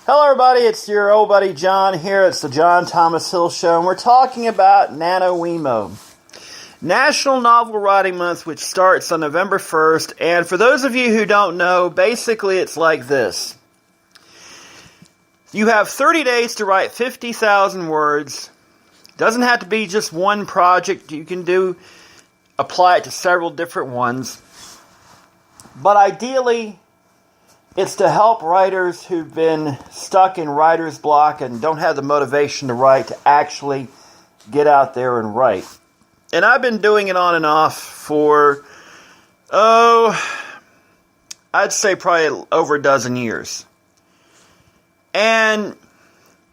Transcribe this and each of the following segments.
Hello everybody, it's your old buddy John here. It's the John Thomas Hill Show, and we're talking about NaNoWriMo. National Novel Writing Month, which starts on November 1st, and for those of you who don't know, basically it's like this. You have 30 days to write 50,000 words. Doesn't have to be just one project. You can apply it to several different ones. But ideally, it's to help writers who've been stuck in writer's block and don't have the motivation to write to actually get out there and write. And I've been doing it on and off for, I'd say probably over a dozen years. And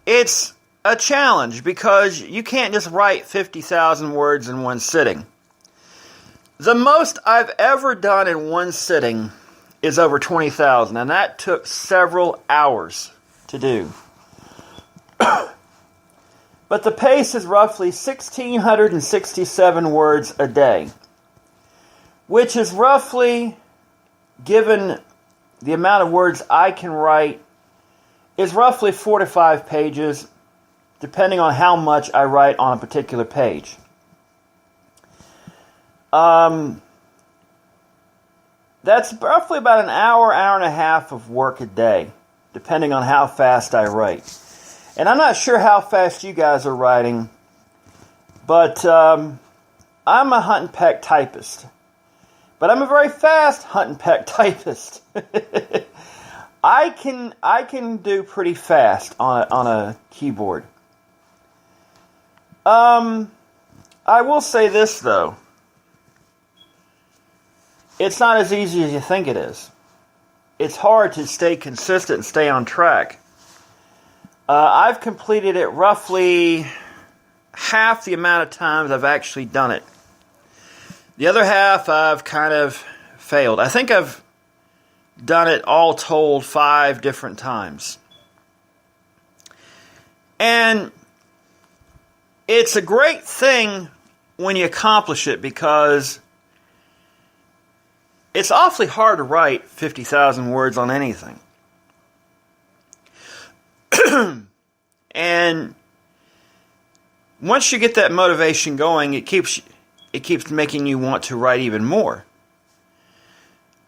it's a challenge because you can't just write 50,000 words in one sitting. The most I've ever done in one sitting is over 20,000, and that took several hours to do. But the pace is roughly 1,667 words a day, which is roughly, given the amount of words I can write, is roughly 4 to 5 pages, depending on how much I write on a particular page. That's roughly about an hour and a half of work a day, depending on how fast I write. And I'm not sure how fast you guys are writing, but I'm a hunt and peck typist. But I'm a very fast hunt and peck typist. I can do pretty fast on a keyboard. I will say this though. It's not as easy as you think it is. It's hard to stay consistent and stay on track. I've completed it roughly half the amount of times I've actually done it. The other half I've kind of failed. I think I've done it all told 5 different times. And it's a great thing when you accomplish it because it's awfully hard to write 50,000 words on anything. And once you get that motivation going, it keeps making you want to write even more.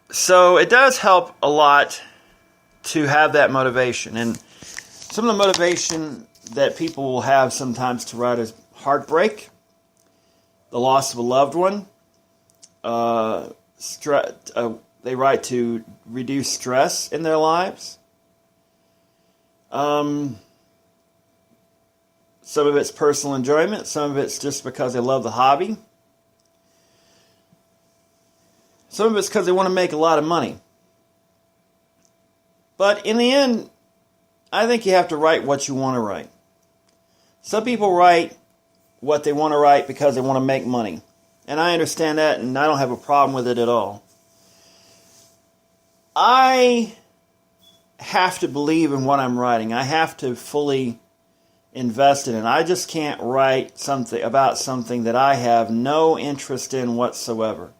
So it does help a lot to have that motivation. And some of the motivation that people will have sometimes to write is heartbreak, the loss of a loved one, they write to reduce stress in their lives. Some of it's personal enjoyment. Some of it's just because they love the hobby. Some of it's because they want to make a lot of money. But in the end, I think you have to write what you want to write. Some people write what they want to write because they want to make money. And I understand that, and I don't have a problem with it at all. I have to believe in what I'm writing. I have to fully invest in it. I just can't write something about something that I have no interest in whatsoever.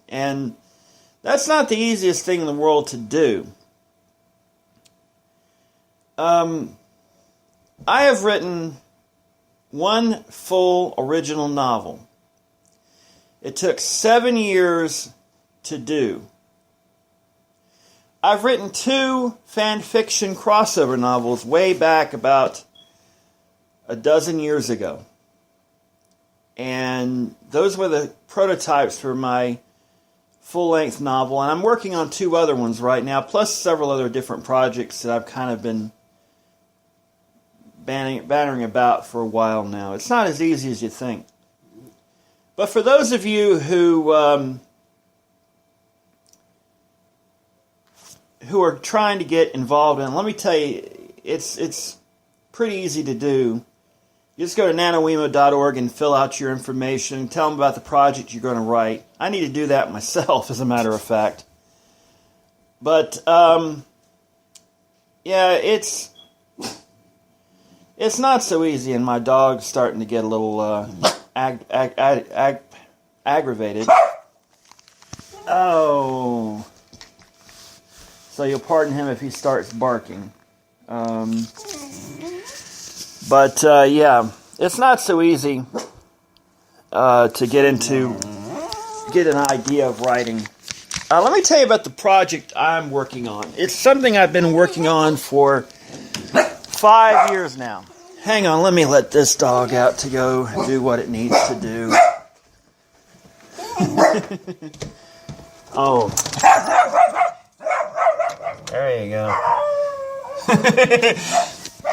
And that's not the easiest thing in the world to do. I have written one full original novel. It took 7 years to do. I've written 2 fan fiction crossover novels way back about a dozen years ago. And those were the prototypes for my full-length novel. And I'm working on 2 other ones right now, plus several other different projects that I've kind of been bantering about for a while now. It's not as easy as you think. But for those of you who are trying to get involved in, let me tell you, it's pretty easy to do. You just go to nanowrimo.org and fill out your information. Tell them about the project you're going to write. I need to do that myself, as a matter of fact. But, yeah, it's not so easy, and my dog's starting to get a little aggravated. Oh. So you'll pardon him if he starts barking. Yeah, it's not so easy to get an idea of writing. Let me tell you about the project I'm working on. It's something I've been working on for 5 years now. Hang on, let me let this dog out to go do what it needs to do. Oh. There you go.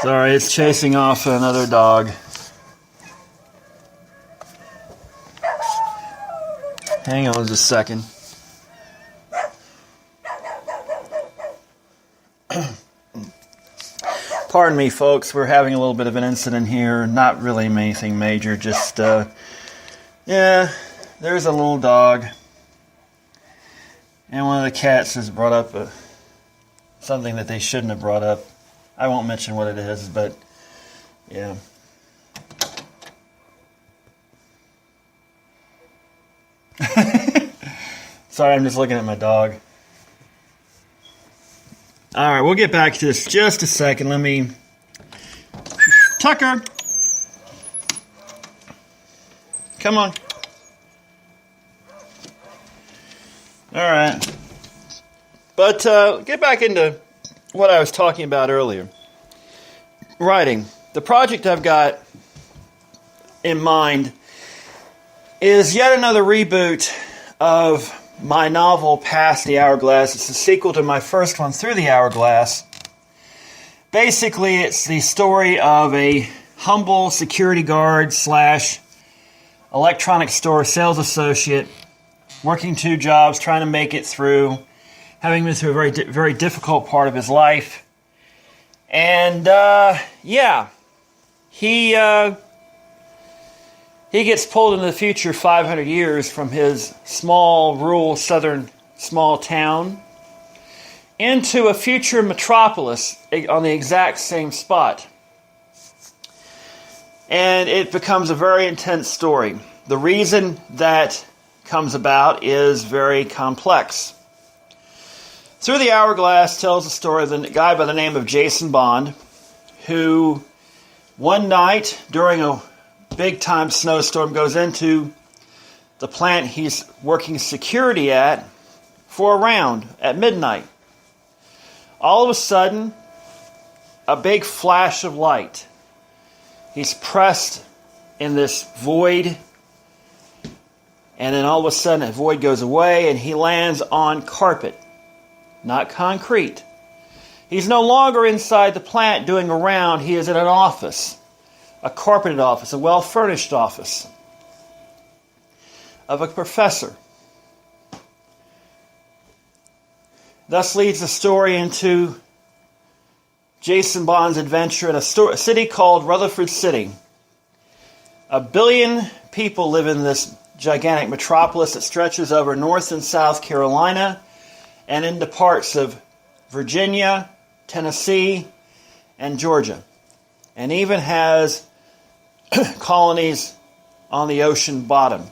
Sorry, it's chasing off another dog. Hang on just a second. Pardon me, folks. We're having a little bit of an incident here. Not really anything major. Just, yeah, there's a little dog. And one of the cats has brought up something that they shouldn't have brought up. I won't mention what it is, but, yeah. Sorry, I'm just looking at my dog. Alright, we'll get back to this just a second. Let me... Tucker! Come on. Alright. But, get back into what I was talking about earlier. Writing. The project I've got in mind is yet another reboot of my novel, Past the Hourglass. It's a sequel to my first one, Through the Hourglass. Basically, it's the story of a humble security guard / electronics store sales associate working 2 jobs, trying to make it through, having been through a very, very difficult part of his life. And, yeah, he gets pulled into the future 500 years from his small, rural, southern, small town into a future metropolis on the exact same spot. And it becomes a very intense story. The reason that comes about is very complex. Through the Hourglass tells the story of a guy by the name of Jason Bond, who one night during a big-time snowstorm goes into the plant he's working security at for a round at midnight. All of a sudden, a big flash of light. He's pressed in this void, and then all of a sudden that void goes away and he lands on carpet, not concrete. He's no longer inside the plant doing a round. He is in an office, a carpeted office, a well-furnished office of a professor. Thus leads the story into Jason Bond's adventure in a city called Rutherford City. 1 billion people live in this gigantic metropolis that stretches over North and South Carolina and into parts of Virginia, Tennessee, and Georgia, and even has colonies on the ocean bottom.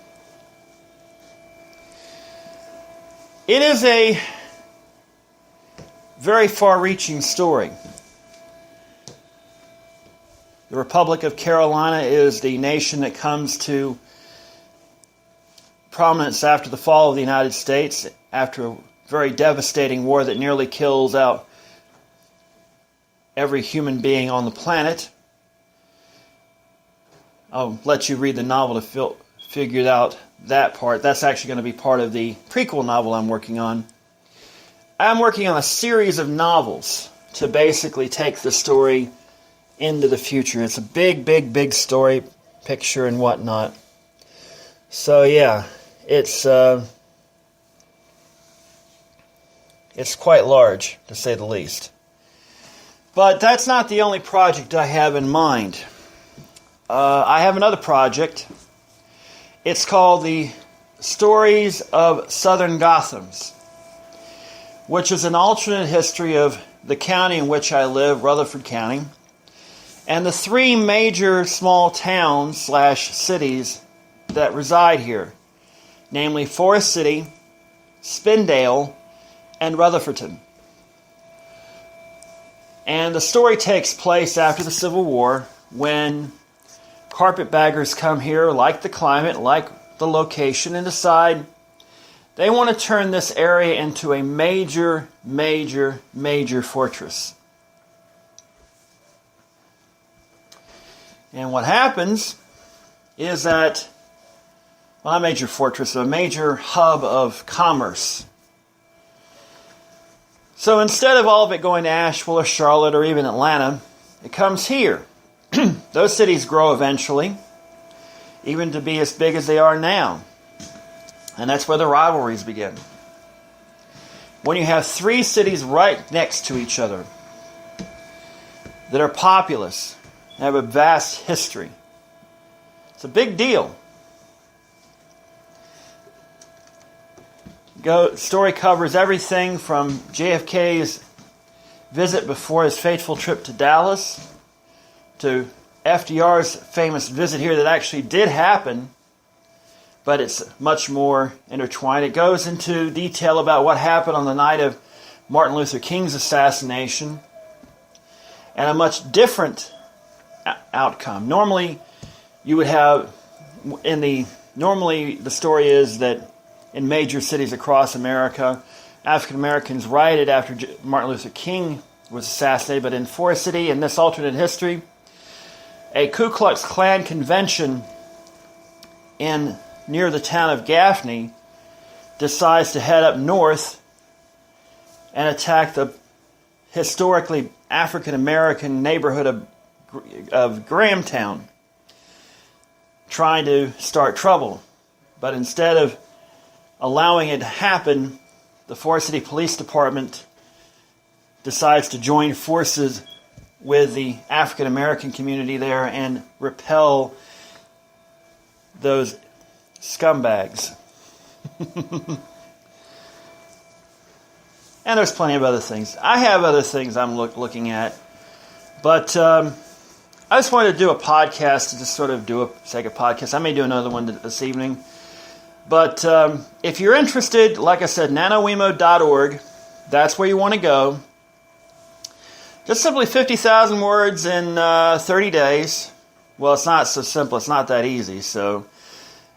It is a very far-reaching story. The Republic of Carolina is the nation that comes to prominence after the fall of the United States, after a very devastating war that nearly kills out every human being on the planet. I'll let you read the novel to figure out that part. That's actually going to be part of the prequel novel I'm working on. I'm working on a series of novels to basically take the story into the future. It's a big, big, big story, picture, and whatnot. So yeah, it's quite large, to say the least. But that's not the only project I have in mind. I have another project. It's called The Stories of Southern Gothams, which is an alternate history of the county in which I live, Rutherford County, and the 3 major small towns / cities that reside here, namely Forest City, Spindale, and Rutherfordton. And the story takes place after the Civil War when carpetbaggers come here, like the climate, like the location, and decide they want to turn this area into a major, major, major fortress. And what happens is that, well, not a major fortress, a major hub of commerce. So instead of all of it going to Asheville or Charlotte or even Atlanta, it comes here. Those cities grow eventually, even to be as big as they are now. And that's where the rivalries begin. When you have three cities right next to each other that are populous, have a vast history, it's a big deal. Story covers everything from JFK's visit before his fateful trip to Dallas to FDR's famous visit here that actually did happen, but it's much more intertwined. It goes into detail about what happened on the night of Martin Luther King's assassination and a much different outcome. Normally, you would have normally the story is that in major cities across America, African Americans rioted after Martin Luther King was assassinated, but in Forest City, in this alternate history, a Ku Klux Klan convention near the town of Gaffney decides to head up north and attack the historically African American neighborhood of Grahamtown, trying to start trouble. But instead of allowing it to happen, the Forest City Police Department decides to join forces with the African American community there and repel those scumbags. And there's plenty of other things. I have other things I'm looking at, but I just wanted to do a podcast to just sort of do a podcast. I may do another one this evening. But if you're interested, like I said, NaNoWriMo.org, that's where you want to go. Just simply 50,000 words in 30 days. Well, it's not so simple. It's not that easy. So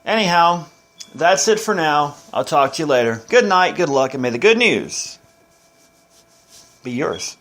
anyhow, that's it for now. I'll talk to you later. Good night, good luck, and may the good news be yours.